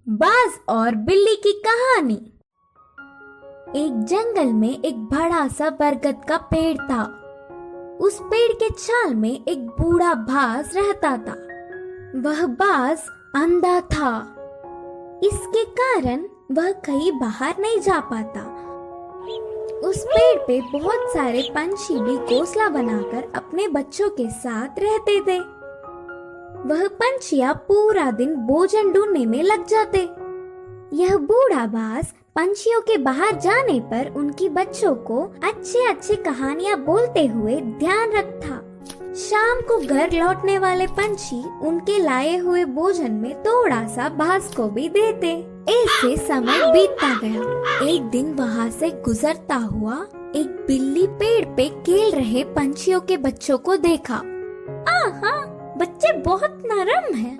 बाज और बिल्ली की कहानी। एक जंगल में एक बड़ा सा बरगद का पेड़ था। उस पेड़ के छाल में एक बूढ़ा बाज रहता था। वह बाज अंधा था। इसके कारण वह कहीं बाहर नहीं जा पाता। उस पेड़ पे बहुत सारे पंछी भी घोंसला बनाकर अपने बच्चों के साथ रहते थे। वह पंछियां पूरा दिन भोजन ढूंढने में लग जाते। यह बूढ़ा बाज पंछियों के बाहर जाने पर उनकी बच्चों को अच्छे अच्छे कहानियां बोलते हुए ध्यान रखता। शाम को घर लौटने वाले पंछी उनके लाए हुए भोजन में थोड़ा सा बाज को भी देते। ऐसे समय बीतता गया। एक दिन वहाँ से गुजरता हुआ एक बिल्ली पेड़ पे खेल रहे पंछियों के बच्चों को देखा। आहा, बच्चे बहुत नरम हैं।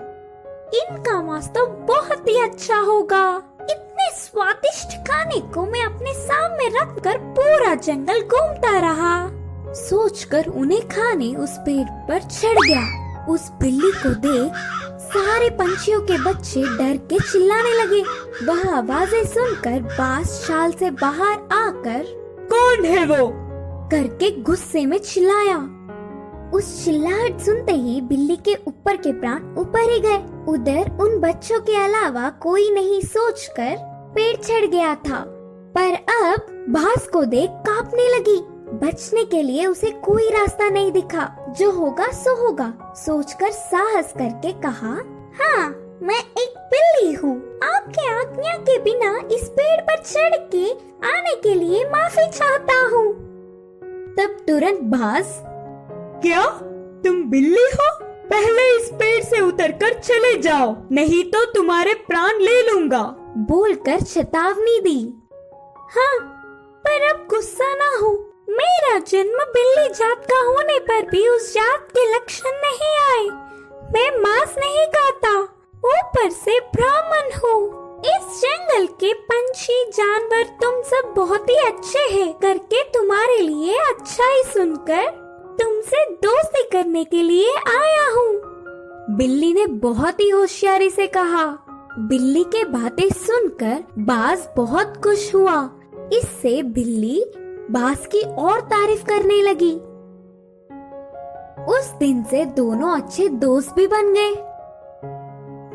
इनका मांस तो बहुत ही अच्छा होगा। इतने स्वादिष्ट खाने को मैं अपने सामने रखकर पूरा जंगल घूमता रहा। सोचकर उन्हें खाने उस पेड़ पर चढ़ गया। उस बिल्ली को देख सारे पंछियों के बच्चे डर के चिल्लाने लगे। वह आवाजें सुनकर बाज शाल से बाहर आकर कौन है वो करके गुस्से में चिल्लाया। उस चिल्लाहट सुनते ही बिल्ली के ऊपर के प्राण ऊपर ही गए। उधर उन बच्चों के अलावा कोई नहीं सोचकर पेड़ चढ़ गया था। पर अब बाज को देख कांपने लगी। बचने के लिए उसे कोई रास्ता नहीं दिखा। जो होगा सो होगा सोचकर साहस करके कहा, हाँ, मैं एक बिल्ली हूँ। आपके आज्ञा के बिना इस पेड़ पर चढ़ के आने के लिए माफी चाहता हूँ। तब तुरंत बाज, क्या तुम बिल्ली हो? पहले इस पेड़ से उतरकर चले जाओ, नहीं तो तुम्हारे प्राण ले लूंगा, बोलकर चेतावनी दी। हाँ, पर अब गुस्सा ना हो। मेरा जन्म बिल्ली जात का होने पर भी उस जात के लक्षण नहीं आए। मैं मांस नहीं खाता, ऊपर से ब्राह्मण हूँ। इस जंगल के पंछी जानवर तुम सब बहुत ही अच्छे हैं करके तुम्हारे लिए अच्छा ही सुनकर तुमसे दोस्ती करने के लिए आया हूँ। बिल्ली ने बहुत ही होशियारी से कहा। बिल्ली के बातें सुनकर बाज बहुत खुश हुआ। इससे बिल्ली बाज की और तारीफ करने लगी। उस दिन से दोनों अच्छे दोस्त भी बन गए।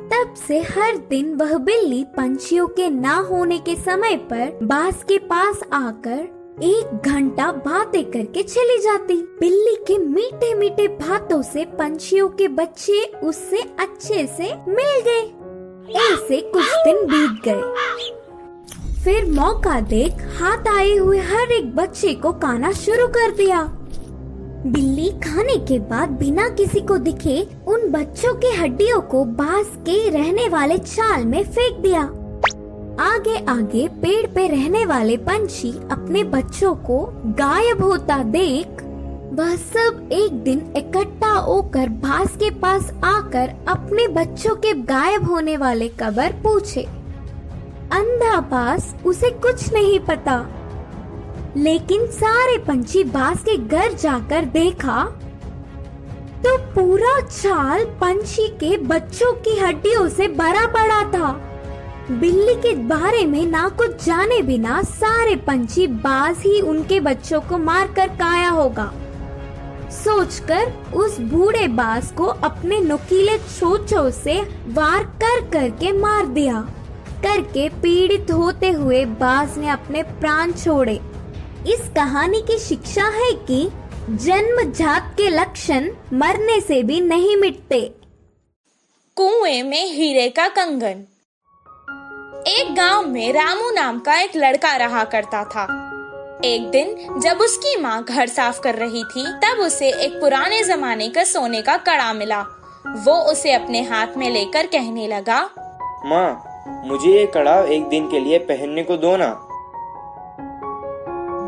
तब से हर दिन वह बिल्ली पंछियों के ना होने के समय पर बाज के पास आकर 1 घंटा बातें करके चली जाती। बिल्ली के मीठे मीठे बातों से पंछियों के बच्चे उससे अच्छे से मिल गए। ऐसे कुछ दिन बीत गए। फिर मौका देख हाथ आए हुए हर एक बच्चे को खाना शुरू कर दिया। बिल्ली खाने के बाद बिना किसी को दिखे उन बच्चों के हड्डियों को बाज के रहने वाले चाल में फेंक दिया। आगे आगे पेड़ पे रहने वाले पंछी अपने बच्चों को गायब होता देख वह सब एक दिन इकट्ठा होकर बाज के पास आकर अपने बच्चों के गायब होने वाले खबर पूछे। अंधा बाज उसे कुछ नहीं पता, लेकिन सारे पंछी बाज के घर जाकर देखा तो पूरा चाल पंछी के बच्चों की हड्डियों से भरा पड़ा था। बिल्ली के बारे में ना कुछ जाने बिना सारे पंछी बाज ही उनके बच्चों को मारकर खाया होगा सोचकर उस बूढ़े बाज को अपने नुकीले चोंचों से वार कर करके मार दिया। करके पीड़ित होते हुए बाज ने अपने प्राण छोड़े। इस कहानी की शिक्षा है कि जन्मजात के लक्षण मरने से भी नहीं मिटते। कुएं में हीरे का कंगन। एक गांव में रामू नाम का एक लड़का रहा करता था। एक दिन जब उसकी माँ घर साफ कर रही थी तब उसे एक पुराने जमाने का सोने का कड़ा मिला। वो उसे अपने हाथ में लेकर कहने लगा, माँ, मुझे ये कड़ा एक दिन के लिए पहनने को दो ना।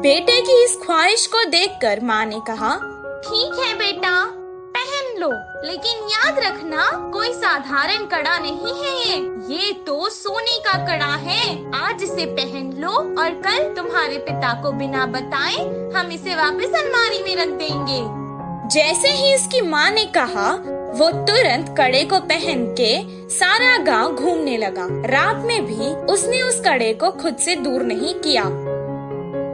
बेटे की इस ख्वाहिश को देखकर माँ ने कहा, ठीक है बेटा, पहन लो, लेकिन याद रखना कोई साधारण कड़ा नहीं है ये तो सोने का कड़ा है। आज इसे पहन लो और कल तुम्हारे पिता को बिना बताए हम इसे वापस अलमारी में रख देंगे। जैसे ही इसकी माँ ने कहा वो तुरंत कड़े को पहन के सारा गांव घूमने लगा। रात में भी उसने उस कड़े को खुद से दूर नहीं किया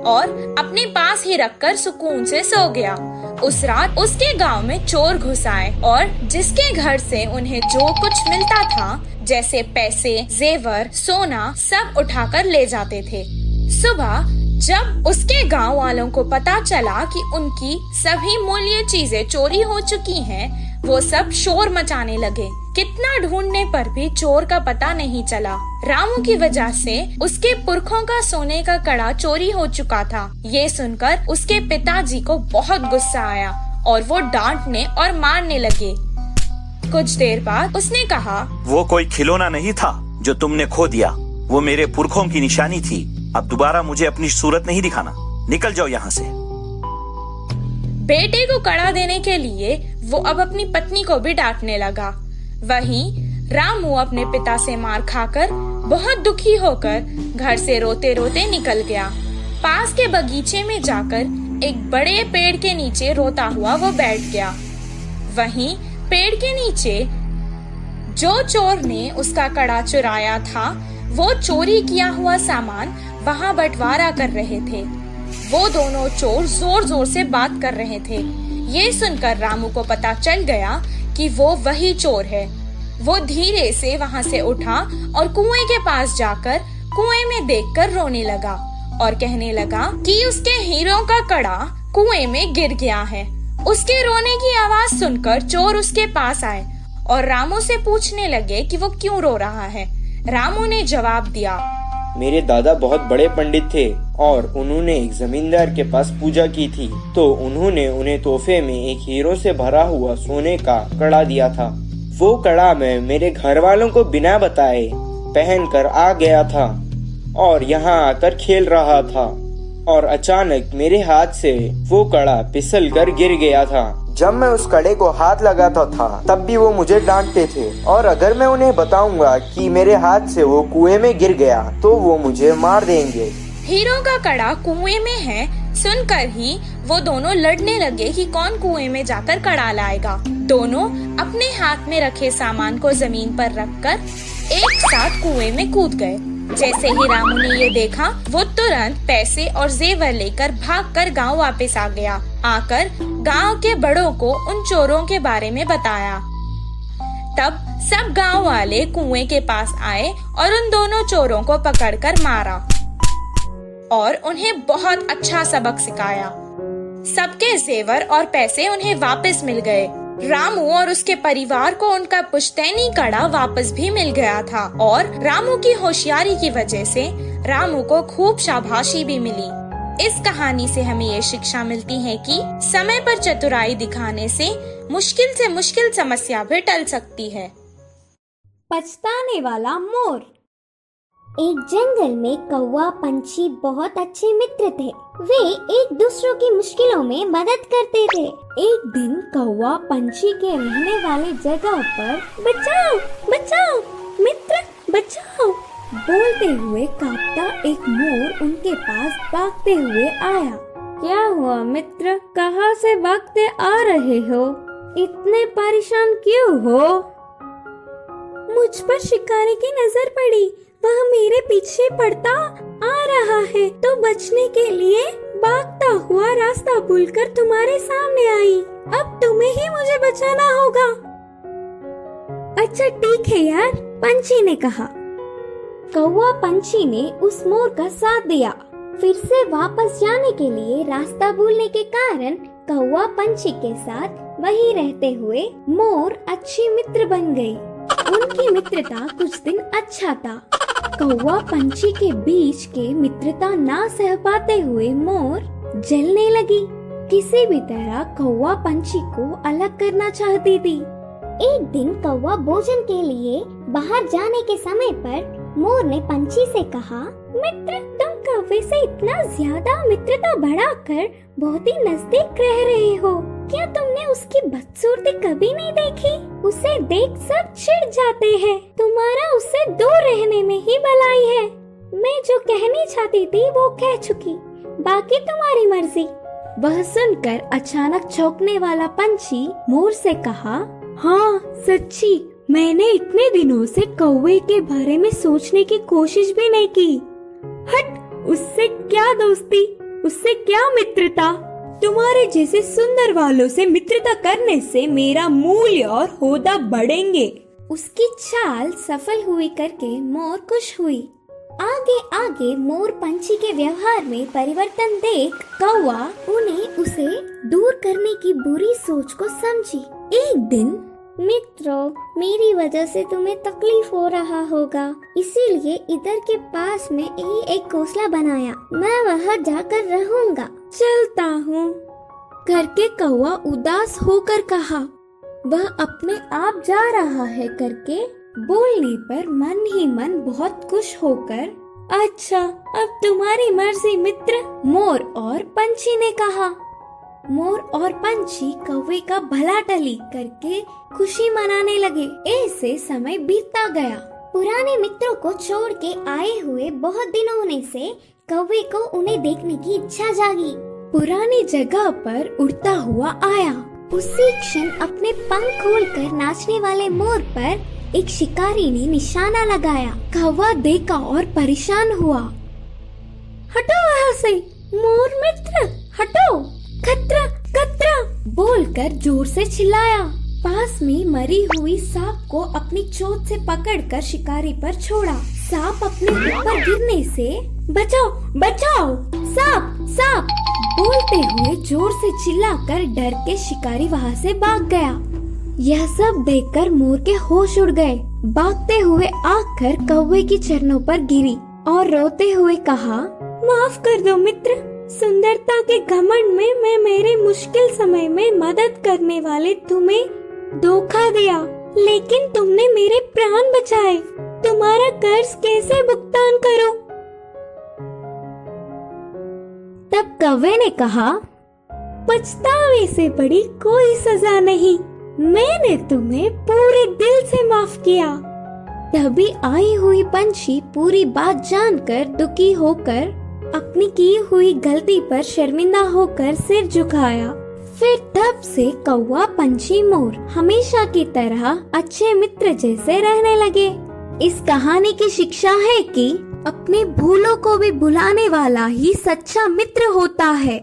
और अपने पास ही रखकर सुकून से सो गया। उस रात उसके गांव में चोर घुस आए और जिसके घर से उन्हें जो कुछ मिलता था, जैसे पैसे, जेवर, सोना, सब उठाकर ले जाते थे। सुबह जब उसके गांव वालों को पता चला कि उनकी सभी मूल्य चीजें चोरी हो चुकी हैं, वो सब शोर मचाने लगे। कितना ढूंढने पर भी चोर का पता नहीं चला। रामू की वजह से उसके पुरखों का सोने का कड़ा चोरी हो चुका था। ये सुनकर उसके पिताजी को बहुत गुस्सा आया और वो डांटने और मारने लगे। कुछ देर बाद उसने कहा, वो कोई खिलौना नहीं था जो तुमने खो दिया, वो मेरे पुरखों की निशानी थी। अब दोबारा मुझे अपनी सूरत नहीं दिखाना, निकल जाओ यहाँ से। बेटे को कड़ा देने के लिए वो अब अपनी पत्नी को भी डांटने लगा। वहीं रामू अपने पिता से मार खाकर बहुत दुखी होकर घर से रोते रोते निकल गया। पास के बगीचे में जाकर एक बड़े पेड़ के नीचे रोता हुआ वो बैठ गया। वहीं पेड़ के नीचे जो चोर ने उसका कड़ा चुराया था, वो चोरी किया हुआ सामान वहाँ बंटवारा कर रहे थे। वो दोनों चोर जोर जोर से बात कर रहे थे। ये सुनकर रामू को पता चल गया कि वो वही चोर है। वो धीरे से वहाँ से उठा और कुएं के पास जाकर कुएं में देखकर रोने लगा और कहने लगा कि उसके हीरों का कड़ा कुएं में गिर गया है। उसके रोने की आवाज सुनकर चोर उसके पास आए और रामू से पूछने लगे कि वो क्यों रो रहा है। रामू ने जवाब दिया, मेरे दादा बहुत बड़े पंडित थे और उन्होंने एक जमींदार के पास पूजा की थी, तो उन्होंने उन्हें तोहफे में एक हीरो से भरा हुआ सोने का कड़ा दिया था। वो कड़ा मैं मेरे घर वालों को बिना बताए पहनकर आ गया था और यहाँ आकर खेल रहा था और अचानक मेरे हाथ से वो कड़ा फिसल कर गिर गया था। जब मैं उस कड़े को हाथ लगाता था तब भी वो मुझे डांटते थे और अगर मैं उन्हें बताऊंगा कि मेरे हाथ से वो कुएं में गिर गया तो वो मुझे मार देंगे। हीरो का कड़ा कुएं में है सुनकर ही वो दोनों लड़ने लगे कि कौन कुएं में जाकर कड़ा लाएगा। दोनों अपने हाथ में रखे सामान को जमीन पर रखकर एक साथ कुएं में कूद गए। जैसे ही रामू ने ये देखा, वो तुरंत पैसे और जेवर लेकर भागकर गांव वापस आ गया। आकर गांव के बड़ों को उन चोरों के बारे में बताया। तब सब गांव वाले कुएं के पास आए और उन दोनों चोरों को पकड़कर मारा और उन्हें बहुत अच्छा सबक सिखाया। सबके जेवर और पैसे उन्हें वापस मिल गए। रामू और उसके परिवार को उनका पुश्तैनी कड़ा वापस भी मिल गया था और रामू की होशियारी की वजह से रामू को खूब शाबाशी भी मिली। इस कहानी से हमें ये शिक्षा मिलती है कि समय पर चतुराई दिखाने से मुश्किल समस्या भी टल सकती है। पछताने वाला मोर। एक जंगल में कौवा पंछी बहुत अच्छे मित्र थे। वे एक दूसरों की मुश्किलों में मदद करते थे। एक दिन कौवा पंछी के रहने वाले जगह पर बचाओ बचाओ मित्र बचाओ बोलते हुए कांपता एक मोर उनके पास भागते हुए आया। क्या हुआ मित्र, कहाँ से भागते आ रहे हो? इतने परेशान क्यों हो? मुझ पर शिकारी की नजर पड़ी, वह मेरे पीछे पड़ता आ रहा है तो बचने के लिए भागता हुआ रास्ता भूलकर तुम्हारे सामने आई। अब तुम्हें ही मुझे बचाना होगा। अच्छा ठीक है यार, पंछी ने कहा। कौवा पंछी ने उस मोर का साथ दिया। फिर से वापस जाने के लिए रास्ता भूलने के कारण कौवा पंछी के साथ वहीं रहते हुए मोर अच्छी मित्र बन गई। उनकी मित्रता कुछ दिन अच्छा था। कौवा पंछी के बीच के मित्रता ना सह पाते हुए मोर जलने लगी। किसी भी तरह कौवा पंछी को अलग करना चाहती थी। एक दिन कौवा भोजन के लिए बाहर जाने के समय पर मोर ने पंछी से कहा, मित्र तुम कौवे से इतना ज्यादा मित्रता बढ़ाकर बहुत ही नजदीक रह रहे हो। क्या तुमने उसकी बदसूरती कभी नहीं देखी? उसे देख सब चिढ़ जाते हैं। तुम्हारा उससे दूर रहने में ही भलाई है। मैं जो कहनी चाहती थी वो कह चुकी, बाकी तुम्हारी मर्जी। वह सुनकर अचानक चौंकने वाला पंछी मोर से कहा, हाँ सच्ची, मैंने इतने दिनों से कौवे के बारे में सोचने की कोशिश भी नहीं की। हट, उससे क्या दोस्ती, उससे क्या मित्रता। तुम्हारे जैसे सुंदर वालों से मित्रता करने से मेरा मूल्य और होदा बढ़ेंगे। उसकी चाल सफल हुई करके मोर खुश हुई। आगे आगे मोर पंछी के व्यवहार में परिवर्तन देख कौवा उन्हें उसे दूर करने की बुरी सोच को समझी। एक दिन, मित्रों, मेरी वजह से तुम्हें तकलीफ हो रहा होगा, इसीलिए इधर के पास में ही एक घोंसला बनाया। मैं वहाँ जाकर रहूँगा। चलता हूँ, करके कौवा उदास होकर कहा। वह अपने आप जा रहा है करके बोलने पर मन ही मन बहुत खुश होकर, अच्छा अब तुम्हारी मर्जी मित्र, मोर और पंछी ने कहा। मोर और पंछी कौवे का भला टली करके खुशी मनाने लगे। ऐसे समय बीतता गया। पुराने मित्रों को छोड़ के आए हुए बहुत दिन होने से कौवे को उन्हें देखने की इच्छा जागी। पुरानी जगह पर उड़ता हुआ आया। उसी क्षण अपने पंख खोलकर नाचने वाले मोर पर एक शिकारी ने निशाना लगाया। कौवा देखा और परेशान हुआ। हटो वहाँ से, मोर मित्र, हटो, खतरा खतरा बोलकर जोर से चिल्लाया। पास में मरी हुई सांप को अपनी चोंच से पकड़कर शिकारी पर छोड़ा। सांप अपने ऊपर गिरने से, बचाओ बचाओ, सांप सांप बोलते हुए जोर से चिल्लाकर डर के शिकारी वहाँ से भाग गया। यह सब देखकर मोर के होश उड़ गए। भागते हुए आकर कौवे की चरणों पर गिरी और रोते हुए कहा, माफ कर दो मित्र, सुंदरता के घमंड में मैं मेरे मुश्किल समय में मदद करने वाले तुम्हें धोखा दिया, लेकिन तुमने मेरे प्राण बचाए। तुम्हारा कर्ज कैसे भुगतान करूं? तब कौवे ने कहा, पछतावे से बड़ी कोई सजा नहीं, मैंने तुम्हें पूरे दिल से माफ किया। तभी आई हुई पंछी पूरी बात जानकर दुखी होकर अपनी की हुई गलती पर शर्मिंदा होकर सिर झुकाया। फिर तब से कौवा पंछी मोर हमेशा की तरह अच्छे मित्र जैसे रहने लगे। इस कहानी की शिक्षा है कि अपने भूलों को भी भुलाने वाला ही सच्चा मित्र होता है।